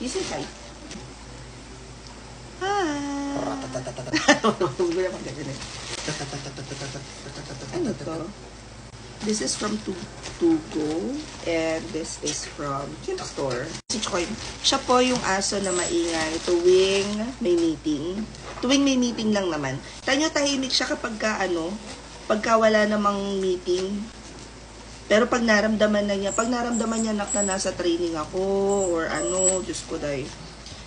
Please say hi. Hi! Ano to? This is from Tugo, and this is from Kim Store. Si Choy, siya po yung aso na maingay tuwing may meeting. Tuwing may meeting lang naman. Tanyo tahimik siya kapag pagka wala namang meeting. Pero pag naramdaman niya na nasa training ako, or Diyos ko day.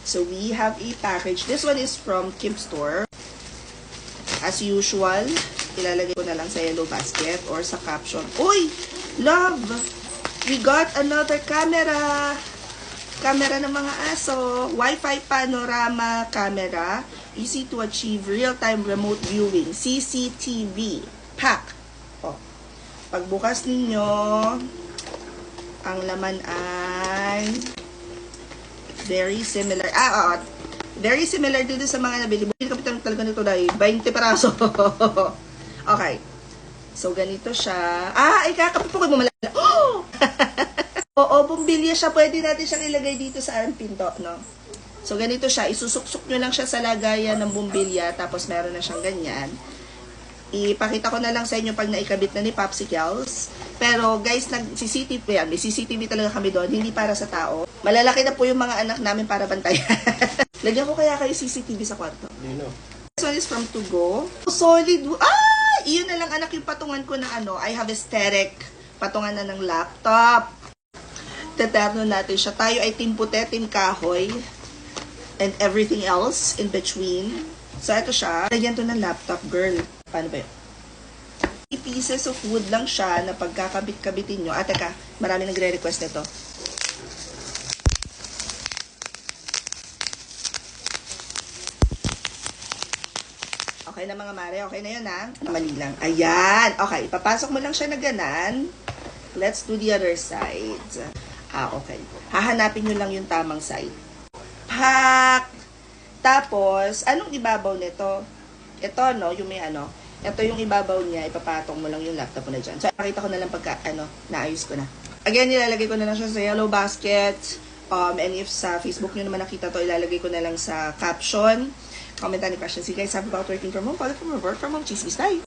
So we have a package. This one is from Kim Store. As usual, ilalagay ko na lang sa yellow basket or sa caption. Uy! Love! We got another camera! Camera ng mga aso. Wi-Fi panorama camera. Easy to achieve real-time remote viewing. CCTV. Pack. Oh. Pagbukas ninyo, ang laman ay very similar. Very similar dito sa mga nabili. Bili kapitan talaga nito dahil 20 peraso. Okay. So, ganito siya. Kakapipukod mo malala. Oh! Oo, bumbilya siya. Pwede natin siyang ilagay dito sa pinto, no? So, ganito siya. Isusuksok nyo lang siya sa lagayan ng bumbilya. Tapos, meron na siyang ganyan. Ipakita ko na lang sa inyo pag naikabit na ni Popsicles. Pero, guys, CCTV yan. May CCTV talaga kami doon. Hindi para sa tao. Malalaki na po yung mga anak namin para bantayan. Lagyan ko kaya kayo CCTV sa kwarto. This one is from Tugo. Solid. Iyon na lang anak yung patungan ko na I have aesthetic. Patungan na ng laptop. Teterno natin siya. Tayo ay team puti, team kahoy. And everything else in between. So, ito siya. Lagyan to ng laptop, girl. Paano ba yun? Pieces of wood lang siya na pagkakabit-kabitin nyo. Teka, marami nagre-request nito. Okay na mga mare, okay na yun ha? Mali lang. Ayan. Okay, papasok mo lang siya na ganan. Let's do the other side. Okay. Hahanapin nyo lang yung tamang side. Pak! Tapos, anong ibabaw nito? Ito, no? Yung may Ito yung ibabaw niya. Ipapatong mo lang yung laptop mo na dyan. So, nakita ko na lang pagka, naayos ko na. Again, ilalagay ko na lang siya sa yellow basket. And if sa Facebook nyo naman nakita to, ilalagay ko na lang sa caption. Comment any questions you guys have about working from home, follow from work from home, chismis tayo.